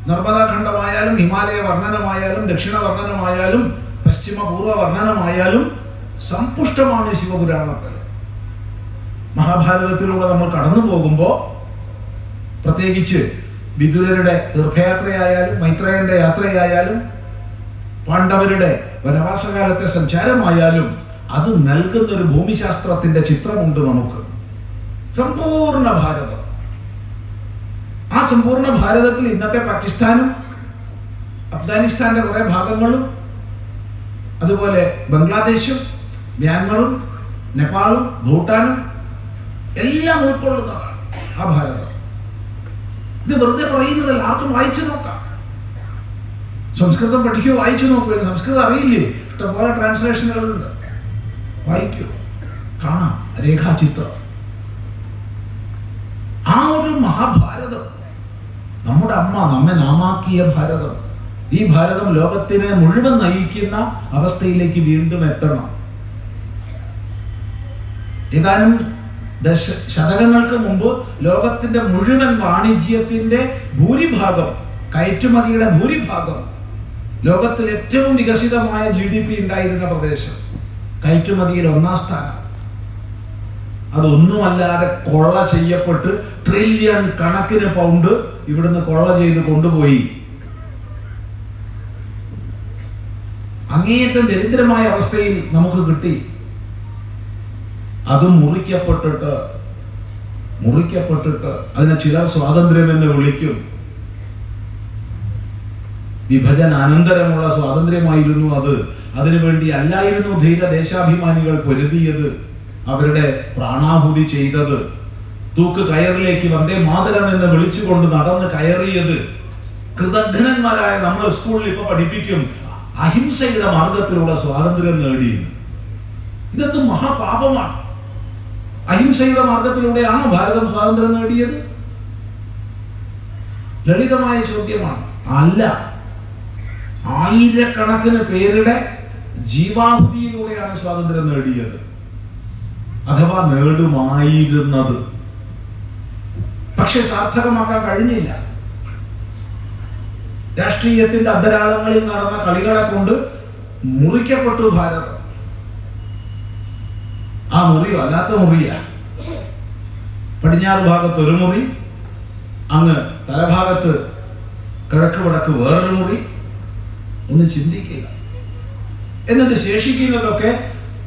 നർമ്മദാ ഖണ്ഡമായാലും ഹിമാലയ വർണ്ണനമായാലും ദക്ഷിണ വർണ്ണനമായാലും പശ്ചിമ പൂർവ്വ വർണ്ണനമായാലും സമ്പുഷ്ടമാണ് ശിവപുരാണത്തിൽ. മഹാഭാരതത്തിലൂടെ നമ്മൾ കടന്നു പോകുമ്പോൾ, പ്രത്യേകിച്ച് വിദുരരുടെ തീർത്ഥയാത്രയായാലും മൈത്രേയന്റെ യാത്രയായാലും പാണ്ഡവരുടെ വനവാസകാലത്തെ സഞ്ചാരമായാലും, അത് നൽകുന്നൊരു ഭൂമിശാസ്ത്രത്തിന്റെ ചിത്രമുണ്ട് നമുക്ക്. സമ്പൂർണ്ണ ഭാരതം. ആ സമ്പൂർണ്ണ ഭാരതത്തിൽ ഇന്നത്തെ പാകിസ്ഥാനും അഫ്ഗാനിസ്ഥാന്റെ കുറെ ഭാഗങ്ങളും അതുപോലെ ബംഗ്ലാദേശും മ്യാൻമറും നേപ്പാളും ഭൂട്ടാനും എല്ലാം ഉൾക്കൊള്ളുന്നതാണ് ആ ഭാരതം. ഇത് വെറുതെ പറയുന്നതല്ല, ആർക്കും വായിച്ചു നോക്കാം. സംസ്കൃതം പഠിക്കൂ, വായിച്ചു നോക്കൂ. സംസ്കൃതം അറിയില്ലേ? ഇഷ്ടംപോലെ ട്രാൻസ്ലേഷനുകളുണ്ട്, വായിക്കൂ, കാണാം രേഖാചിത്രം. ആ ഒരു മഹാഭാരതം, നമ്മുടെ അമ്മ നമ്മെ നാമാക്കിയ ഭാരതം, ഈ ഭാരതം ലോകത്തിനെ മുഴുവൻ നയിക്കുന്ന അവസ്ഥയിലേക്ക് വീണ്ടും എത്തണം. ഏതാനും ശതകങ്ങൾക്ക് മുമ്പ് ലോകത്തിന്റെ മുഴുവൻ വാണിജ്യത്തിന്റെ ഭൂരിഭാഗം, കയറ്റുമതിയുടെ ഭൂരിഭാഗം, ലോകത്തിൽ ഏറ്റവും വികസിതമായ GDP ഉണ്ടായിരുന്ന പ്രദേശം, കയറ്റുമതിയിൽ 1ാം സ്ഥാനം. അതൊന്നുമല്ലാതെ കൊള്ള ചെയ്യപ്പെട്ട് ട്രില്യൺ കണക്കിന് പൗണ്ട് ഇവിടുന്ന് കൊള്ള ചെയ്ത് കൊണ്ടുപോയി. അങ്ങേയറ്റം ദരിദ്രമായ അവസ്ഥയിൽ നമുക്ക് കിട്ടി. അത് മുറിക്കപ്പെട്ടിട്ട് അതിനെ ചിലർ സ്വാതന്ത്ര്യം എന്ന് വിളിക്കും. വിഭജനാനന്തരമുള്ള സ്വാതന്ത്ര്യമായിരുന്നു അത്. അതിനുവേണ്ടി അല്ലായിരുന്നു ധീര ദേശാഭിമാനികൾ പൊരുതിയത്, അവരുടെ പ്രാണാഹുതി ചെയ്തത്, തൂക്ക് കയറിലേക്ക് വന്ദേ മാതരം എന്ന് വിളിച്ചുകൊണ്ട് നടന്ന് കയറിയത്. കൃതജ്ഞന്മാരായ നമ്മൾ സ്കൂളിൽ ഇപ്പൊ പഠിപ്പിക്കും, അഹിംസയുടെ മാർഗത്തിലൂടെ സ്വാതന്ത്ര്യം നേടിയെന്ന്. ഇതൊക്കെ മഹാപാപമാണ്. അഹിംസയുടെ മാർഗത്തിലൂടെയാണ് ഭാരതം സ്വാതന്ത്ര്യം നേടിയത്? ലളിതമായ ചോദ്യമാണ്. അല്ല, ആയിരക്കണക്കിന് പേരുടെ ജീവാഹുതിയിലൂടെയാണ് സ്വാതന്ത്ര്യം നേടിയത്, അഥവാ നേടുമായിരുന്നത്. പക്ഷെ സാർത്ഥകമാക്കാൻ കഴിഞ്ഞില്ല. രാഷ്ട്രീയത്തിന്റെ അന്തരാളങ്ങളിൽ നടന്ന കളികളെ കൊണ്ട് മുറിക്കപ്പെട്ടു ഭാരതം. ആ മുറി വല്ലാത്ത മുറിയാ. പടിഞ്ഞാറ് ഭാഗത്ത് ഒരു മുറി, അങ്ങ് തലഭാഗത്ത് കിഴക്ക് വടക്ക് വേറൊരു മുറി. ഒന്ന് ചിന്തിക്കുക. എന്നിട്ട് ശേഷിക്കുന്നതൊക്കെ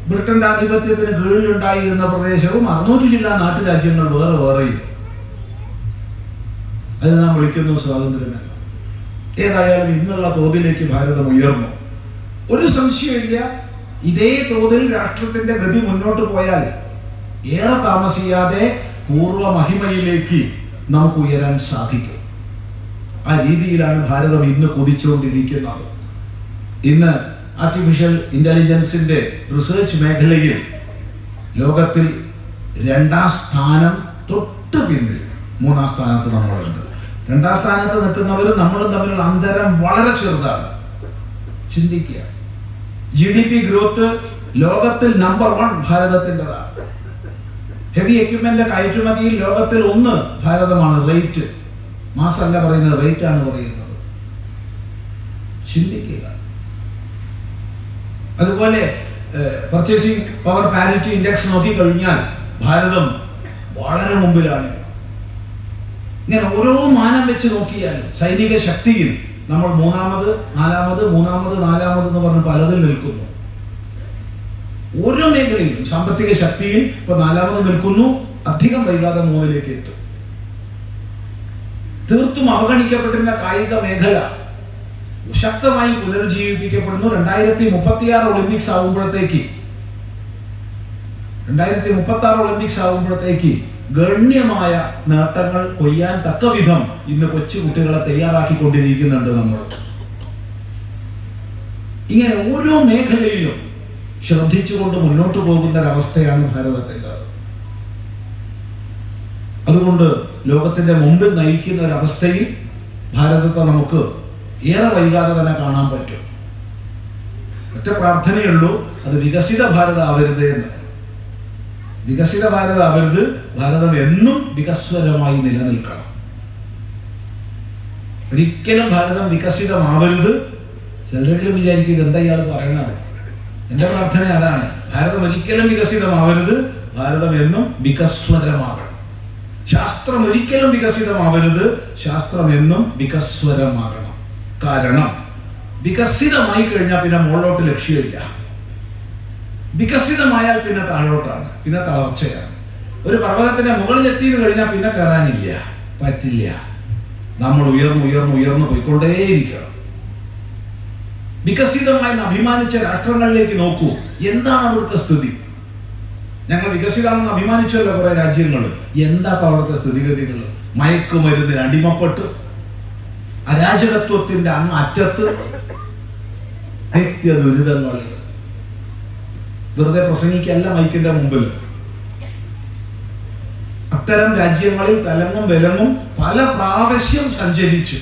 ബ്രിട്ടന്റെ ആധിപത്യത്തിന് കീഴിലുണ്ടായിരുന്ന പ്രദേശവും 600 ജില്ലാ നാട്ടുരാജ്യങ്ങൾ വേറെ വേറെയും. അത് നാം വിളിക്കുന്നു സ്വാതന്ത്ര്യമല്ല. ഏതായാലും ഇന്നുള്ള തോതിലേക്ക് ഭാരതം ഉയർന്നു. ഒരു സംശയമില്ല, ഇതേ തോതിൽ രാഷ്ട്രത്തിന്റെ ഗതി മുന്നോട്ട് പോയാൽ ഏറെ താമസിയാതെ പൂർവ്വ മഹിമയിലേക്ക് നമുക്ക് ഉയരാൻ സാധിക്കും. ആ രീതിയിലാണ് ഭാരതം ഇന്ന് കുതിച്ചുകൊണ്ടിരിക്കുന്നത്. ഇന്ന് ആർട്ടിഫിഷ്യൽ ഇന്റലിജൻസിന്റെ റിസർച്ച് മേഖലയിൽ ലോകത്തിൽ 2ാം സ്ഥാനം തൊട്ട് പിന്നിൽ 3ാം സ്ഥാനത്ത് നമ്മളുണ്ട്. 2ാം സ്ഥാനത്ത് നിൽക്കുന്നവരും നമ്മളും തമ്മിലുള്ള അന്തരം വളരെ ചെറുതാണ്. ചിന്തിക്കുക. GDP ഗ്രോത്ത് ലോകത്തിൽ നമ്പർ 1 ഭാരതത്തിൻ്റെതാണ്. ഹെവി എക്യുപ്മെന്റ് കയറ്റുമതിയിൽ ലോകത്തിൽ 1 ഭാരതമാണ്. റേറ്റ് മാസല്ല പറയുന്നത്, റേറ്റ് ആണ് പറയുന്നത്. ചിന്തിക്കുക. അതുപോലെ പർച്ചേസിംഗ് പവർ പാരിറ്റി ഇൻഡെക്സ് നോക്കിക്കഴിഞ്ഞാൽ ഭാരതം വളരെ മുമ്പിലാണ്. ഇങ്ങനെ ഓരോ മാനം വെച്ച് നോക്കിയാലും സൈനിക ശക്തിയിൽ നമ്മൾ 3ാമത് 4ാമത് 3ാമത് 4ാമത് എന്ന് പറഞ്ഞ് പലതിൽ നിൽക്കുന്നു. ഓരോ മേഖലയിലും സാമ്പത്തിക ശക്തിയിൽ ഇപ്പൊ 4ാമത് നിൽക്കുന്നു. അധികം വൈകാതെ 3ലേക്ക് എത്തും. തീർത്തും അവഗണിക്കപ്പെട്ടിരുന്ന കായിക മേഖല ശക്തമായി പുനരുജ്ജീവിപ്പിക്കപ്പെടുന്നു. 2036 ഒളിമ്പിക്സ് ആവുമ്പോഴത്തേക്ക് ഗണ്യമായ നേട്ടങ്ങൾ കൊയ്യാൻ തക്ക വിധം ഇന്ന് കൊച്ചു കുട്ടികളെ തയ്യാറാക്കിക്കൊണ്ടിരിക്കുന്നുണ്ട് നമ്മൾ. ഇങ്ങനെ ഓരോ മേഖലയിലും ശ്രദ്ധിച്ചുകൊണ്ട് മുന്നോട്ട് പോകുന്ന ഒരവസ്ഥയാണ് ഭാരതത്തിൻ്റെ. അതുകൊണ്ട് ലോകത്തിന്റെ മുമ്പിൽ നയിക്കുന്ന ഒരവസ്ഥയിൽ ഭാരതത്തെ നമുക്ക് ഏറെ വൈകാതെ തന്നെ കാണാൻ പറ്റും. ഒറ്റ പ്രാർത്ഥനയുള്ളൂ, അത് വികസിത ഭാരതം ആവരുത് എന്ന്. വികസിത ഭാരതം ആവരുത്, ഭാരതം എന്നും വികസ്വരമായി നിലനിൽക്കണം. ഒരിക്കലും ഭാരതം വികസിതമാവരുത്. ചിലരെങ്കിലും വിചാരിക്കും ഇതെന്താ ഇയാൾ പറയണത്. എൻ്റെ പ്രാർത്ഥന അതാണ്. ഭാരതം ഒരിക്കലും വികസിതമാവരുത്, ഭാരതം എന്നും വികസ്വരമാകണം. ശാസ്ത്രം ഒരിക്കലും വികസിതമാവരുത്, ശാസ്ത്രം എന്നും വികസ്വരമാകണം. കാരണം വികസിതമായി കഴിഞ്ഞാൽ പിന്നെ മുകളിലോട്ട് ലക്ഷ്യമില്ല. വികസിതമായാൽ പിന്നെ താഴോട്ടാണ്, പിന്നെ തളർച്ചയാണ്. ഒരു പർവ്വതത്തിന്റെ മുകളിലെത്തിയെന്ന് കഴിഞ്ഞാൽ പിന്നെ കയറാനില്ല, പറ്റില്ല. നമ്മൾ ഉയർന്നു പോയിക്കൊണ്ടേയിരിക്കണം. വികസിതമായി അഭിമാനിച്ച രാഷ്ട്രങ്ങളിലേക്ക് നോക്കൂ, എന്താണ് അവിടുത്തെ സ്ഥിതി? ഞങ്ങൾ വികസിതമാണെന്ന് അഭിമാനിച്ചല്ലോ കുറെ രാജ്യങ്ങൾ. എന്താ അവിടുത്തെ സ്ഥിതിഗതികൾ? മയക്കുമരുന്നിന് അടിമപ്പെട്ട് അരാജകത്വത്തിന്റെ അങ്ങ് അറ്റത്ത് നിത്യ ദുരിതങ്ങൾ. വെറുതെ പ്രസംഗിക്കല്ല മൈക്കിന്റെ മുമ്പിൽ. അത്തരം രാജ്യങ്ങളിൽ തലങ്ങും വിലങ്ങും പല പ്രാവശ്യം സഞ്ചരിച്ച്,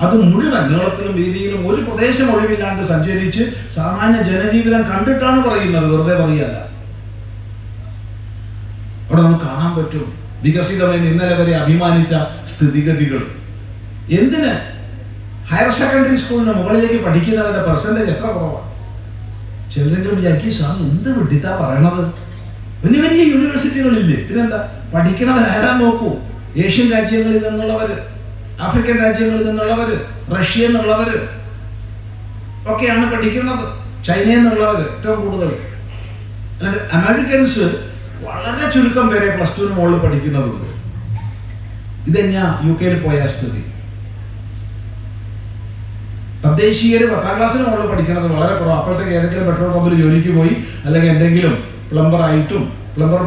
അത് മുഴുവൻ നീളത്തിലും വീതിയിലും ഒരു പ്രദേശം ഒഴിവില്ലാണ്ട് സഞ്ചരിച്ച് സാമാന്യ ജനജീവിതം കണ്ടിട്ടാണ് പറയുന്നത്, വെറുതെ പറയല്ല. അവിടെ നമുക്ക് കാണാൻ പറ്റും വികസിതമായി ഇന്നലെ വരെ അഭിമാനിച്ച സ്ഥിതിഗതികൾ. എന്തിന്? ഹയർ സെക്കൻഡറി സ്കൂളിന് മുകളിലേക്ക് പഠിക്കുന്നവരുടെ പെർസെൻറ്റേജ് എത്ര കുറവാണ്. ചിലരെങ്കിലും വിചാരിക്കും സാർ എന്ത് വിഡിത്താ പറയണത്, വലിയ വലിയ യൂണിവേഴ്സിറ്റികളില്ലേ, പിന്നെന്താ? പഠിക്കണവരാരാൻ നോക്കൂ. ഏഷ്യൻ രാജ്യങ്ങളിൽ നിന്നുള്ളവര്, ആഫ്രിക്കൻ രാജ്യങ്ങളിൽ നിന്നുള്ളവര്, റഷ്യ എന്നുള്ളവര് ഒക്കെയാണ് പഠിക്കുന്നത്. ചൈനയിൽ നിന്നുള്ളവര് ഏറ്റവും കൂടുതൽ. അമേരിക്കൻസ് വളരെ ചുരുക്കം പേരെ +2 മുകളിൽ പഠിക്കുന്നതുണ്ട്. ഇതെന്നാ UK പോയ സ്ഥിതി. തദ്ദേശീയര് 10ാം ക്ലാസ്സിന് മുകളിൽ പഠിക്കുന്നത് വളരെ കുറവ്. അപ്പോഴത്തേക്ക് ഏതെങ്കിലും പെട്രോൾ പമ്പിൽ ജോലിക്ക് പോയി, അല്ലെങ്കിൽ എന്തെങ്കിലും പ്ലംബർ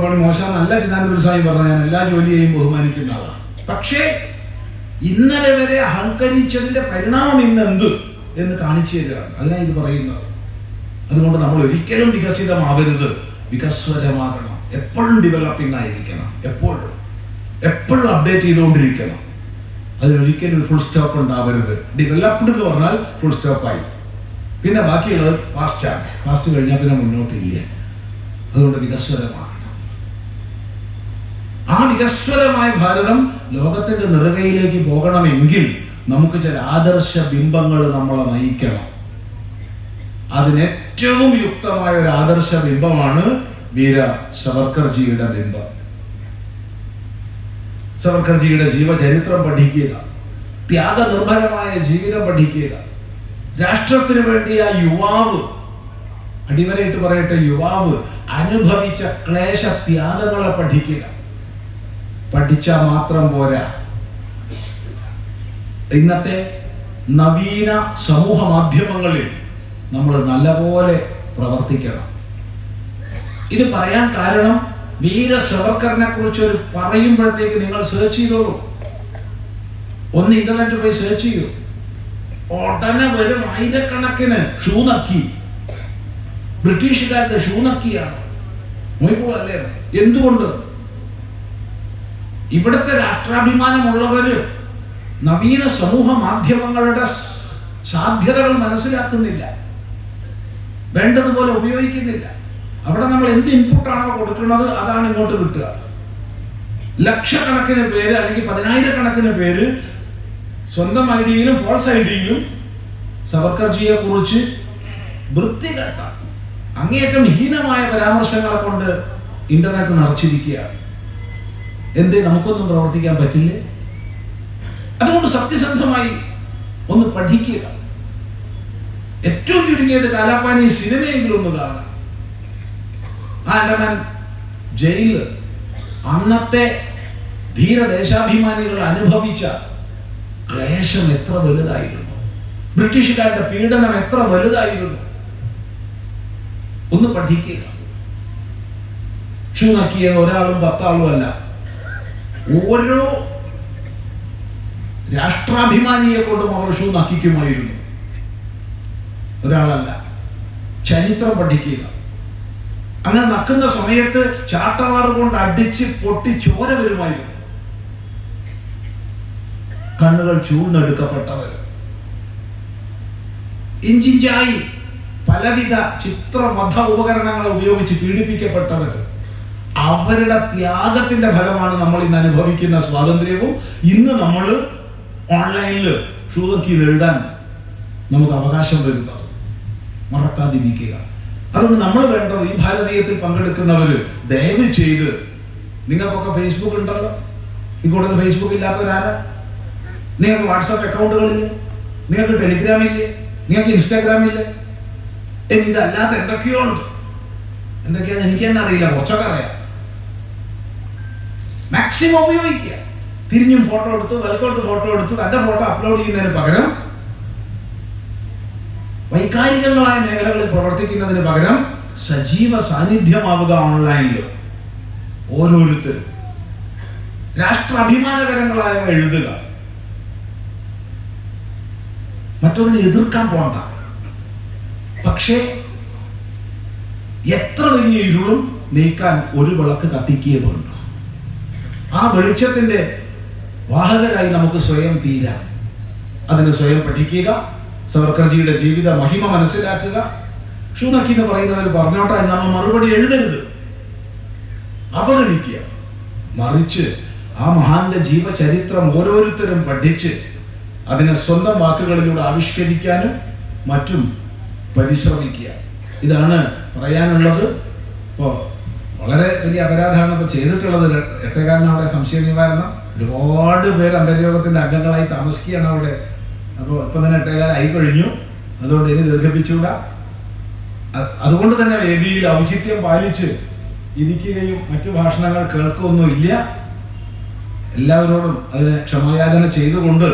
പണി മോശമെന്നല്ല ചിദാനന്ദ സ്വാമി പറഞ്ഞ, ഞാൻ എല്ലാ ജോലിയെയും ബഹുമാനിക്കുന്ന ആളാണ്. പക്ഷേ ഇന്നലെ വരെ അഹങ്കരിച്ചതിന്റെ പരിണാമം ഇന്ന് എന്ത് എന്ന് കാണിച്ചു തരാണ്. അതിനാണ് ഇത് പറയുന്നത്. അതുകൊണ്ട് നമ്മൾ ഒരിക്കലും വികസിതമാവരുത്, വികസ്വരമാകണം. എപ്പോഴും ഡെവലപ്പിംഗ് ആയിരിക്കണം, എപ്പോഴും അപ്ഡേറ്റ് ചെയ്തുകൊണ്ടിരിക്കണം. അതിനൊരിക്കലും ഫുൾ സ്റ്റോപ്പ് ഉണ്ടാവരുത്. ഡെവലപ്ഡ് എന്ന് പറഞ്ഞാൽ ഫുൾ സ്റ്റോപ്പായി, പിന്നെ ബാക്കിയുള്ളത് ഫാസ്റ്റ് കഴിഞ്ഞാൽ പിന്നെ മുന്നോട്ടില്ല. അതുകൊണ്ട് വികസ്വരമാകണം. ആ വികസ്വരമായ ഭാരതം ലോകത്തിന്റെ നെറുകയിലേക്ക് പോകണമെങ്കിൽ നമുക്ക് ചില ആദർശ ബിംബങ്ങൾ നമ്മളെ നയിക്കണം. അതിനേറ്റവും യുക്തമായ ഒരു ആദർശ ബിംബമാണ് വീര സവർക്കർജിയുടെ ബിംബം. സവർക്കർജിയുടെ ജീവചരിത്രം പഠിക്കുക, ത്യാഗനിർഭരമായ ജീവിതം പഠിക്കുക. രാഷ്ട്രത്തിന് വേണ്ടി ആ യുവാവ്, അടിവരയിട്ട് പറയട്ടെ, യുവാവ് അനുഭവിച്ച ക്ലേശ ത്യാഗങ്ങളെ പഠിക്കുക. പഠിച്ചാൽ മാത്രം പോരാ, ഇന്നത്തെ നവീന സമൂഹ മാധ്യമങ്ങളിൽ നമ്മൾ നല്ലപോലെ പ്രവർത്തിക്കണം. ഇത് പറയാൻ കാരണം, വീര സവർക്കറിനെ കുറിച്ച് ഒരു പറയുമ്പോഴത്തേക്ക് നിങ്ങൾ സെർച്ച് ചെയ്തോളൂ. ഒന്ന് ഇന്റർനെറ്റ് പോയി സെർച്ച് ചെയ്യൂ, ഉടനെ വരും ആയിരക്കണക്കിന് ഷൂ നക്കി. ബ്രിട്ടീഷുകാരുടെ ഷൂ നക്കിയാണ്. നോയിപ്പോഴല്ലേ? എന്തുകൊണ്ട്? ഇവിടുത്തെ രാഷ്ട്രാഭിമാനമുള്ളവര് നവീന സമൂഹ മാധ്യമങ്ങളുടെ സാധ്യതകൾ മനസ്സിലാക്കുന്നില്ല, വേണ്ടതുപോലെ ഉപയോഗിക്കുന്നില്ല. അവിടെ നമ്മൾ എന്ത് ഇൻപുട്ടാണോ കൊടുക്കുന്നത് അതാണ് ഇങ്ങോട്ട് കിട്ടുക. ലക്ഷക്കണക്കിന് പേര് അല്ലെങ്കിൽ 10,000-കണക്കിന് പേര് സ്വന്തം ഐഡിയയിലും ഫോൾസ് ഐഡിയയിലും സവർക്കർജിയെ കുറിച്ച് വൃത്തികെട്ട അങ്ങേയറ്റം ഹീനമായ പരാമർശങ്ങളെ കൊണ്ട് ഇന്റർനെറ്റ് നിറച്ചിരിക്കുകയാണ്. എന്തേ നമുക്കൊന്നും പ്രവർത്തിക്കാൻ പറ്റില്ലേ? അതുകൊണ്ട് സത്യസന്ധമായി ഒന്ന് പഠിക്കുക. ഏറ്റവും ചുരുങ്ങിയത് കാലാപ്പാനി സിനിമയെങ്കിലും ഒന്ന് കാണാം. ആൻഡമാൻ ജയില് അന്നത്തെ ധീരദേശാഭിമാനികൾ അനുഭവിച്ച ക്ലേശം എത്ര വലുതായിരുന്നു, ബ്രിട്ടീഷുകാരുടെ പീഡനം എത്ര വലുതായിരുന്നു. ഒന്ന് പഠിക്കുക. ഷൂ നക്കിയത് ഒരാളും 10 ആളും അല്ല, ഓരോ രാഷ്ട്രാഭിമാനിയെ കൊണ്ടും അവർ ഷൂ നക്കിക്കുമായിരുന്നു, ഒരാളല്ല. ചരിത്രം പഠിക്കുക. അങ്ങനെ നക്കുന്ന സമയത്ത് ചാട്ടവാറ് കൊണ്ട് അടിച്ച് പൊട്ടി ചോര വരുമായിരുന്നു. കണ്ണുകൾ ചൂഴ്ന്നെടുക്കപ്പെട്ടവർ, ഇഞ്ചിഞ്ചായി പലവിധ ചിത്രവധ ഉപകരണങ്ങൾ ഉപയോഗിച്ച് പീഡിപ്പിക്കപ്പെട്ടവർ, അവരുടെ ത്യാഗത്തിന്റെ ഫലമാണ് നമ്മൾ ഇന്ന് അനുഭവിക്കുന്ന സ്വാതന്ത്ര്യവും ഇന്ന് നമ്മൾ ഓൺലൈനിൽ ഷൂ നോക്കി എഴുതാൻ നമുക്ക് അവകാശം വരുന്നത്. മറക്കാതിരിക്കുക. അതുകൊണ്ട് നമ്മൾ വേണ്ടത്, ഈ ഭാരതീയത്തിൽ പങ്കെടുക്കുന്നവർ ദയവ് ചെയ്ത്, നിങ്ങൾക്കൊക്കെ ഫേസ്ബുക്ക് ഉണ്ടല്ലോ, ഈ കൂടുതൽ ഫേസ്ബുക്ക് ഇല്ലാത്തവരാരാ? നിങ്ങൾക്ക് വാട്സാപ്പ് അക്കൗണ്ടുകളില്ലേ? നിങ്ങൾക്ക് ടെലിഗ്രാമില്ലേ? നിങ്ങൾക്ക് ഇൻസ്റ്റാഗ്രാമില്ലേ? ഇതല്ലാത്ത എന്തൊക്കെയോ ഉണ്ട്. എന്തൊക്കെയാന്ന് എനിക്ക് തന്നെ അറിയില്ല, കുറച്ചൊക്കെ അറിയാം. മാക്സിമം ഉപയോഗിക്കുക. തിരിഞ്ഞും ഫോട്ടോ എടുത്ത് വലത്തോട്ട് ഫോട്ടോ എടുത്ത് തന്റെ ഫോട്ടോ അപ്ലോഡ് ചെയ്യുന്നതിന് പകരം, വൈകാരികങ്ങളായ മേഖലകളിൽ പ്രവർത്തിക്കുന്നതിന് പകരം സജീവ സാന്നിധ്യമാവുക ഓൺലൈനിൽ. ഓരോരുത്തരും രാഷ്ട്രാഭിമാനകരങ്ങളായവ എഴുതുക. മറ്റൊന്നിനെ എതിർക്കാൻ പോണ്ട. പക്ഷേ എത്ര വലിയ ഇരുളും നീക്കാൻ ഒരു വിളക്ക് കത്തിക്കുകയേ വേണ്ടു. ആ വെളിച്ചത്തിന്റെ വാഹകരായി നമുക്ക് സ്വയം തീരാം. അതിന് സ്വയം പഠിക്കുക, സവർക്കർജിയുടെ ജീവിത മഹിമ മനസ്സിലാക്കുക. ഷൂ നക്കി എന്ന് പറയുന്നവർ പറഞ്ഞോട്ടെ എന്ന് നമ്മൾ മറുപടി എഴുതരുത്, അവഗണിക്കുക. മറിച്ച് ആ മഹാന്റെ ജീവചരിത്രം ഓരോരുത്തരും പഠിച്ച് അതിനെ സ്വന്തം വാക്കുകളിലൂടെ ആവിഷ്കരിക്കാനും മറ്റും പരിശ്രമിക്കുക. ഇതാണ് പറയാനുള്ളത്. ഇപ്പോൾ വളരെ വലിയ അപരാധമാണ് ഇപ്പോൾ ചെയ്തിട്ടുള്ളത്. 8-കാലിന് അവിടെ സംശയ നിവാരണം, ഒരുപാട് പേര് അന്തർയോഗത്തിന്റെ അംഗങ്ങളായി താമസിക്കുകയാണ് അവിടെ. അപ്പോൾ ഇപ്പം തന്നെ 8-കാലായി കഴിഞ്ഞു. അതുകൊണ്ട് ഇനി ദീർഘിപ്പിച്ചുകൂടാ. അതുകൊണ്ട് തന്നെ വേദിയിൽ ഔചിത്യം പാലിച്ച് ഇരിക്കുകയും മറ്റു ഭാഷണങ്ങൾ കേൾക്കുകയൊന്നും ഇല്ല. എല്ലാവരോടും അതിനെ ക്ഷമായാചന ചെയ്തുകൊണ്ട്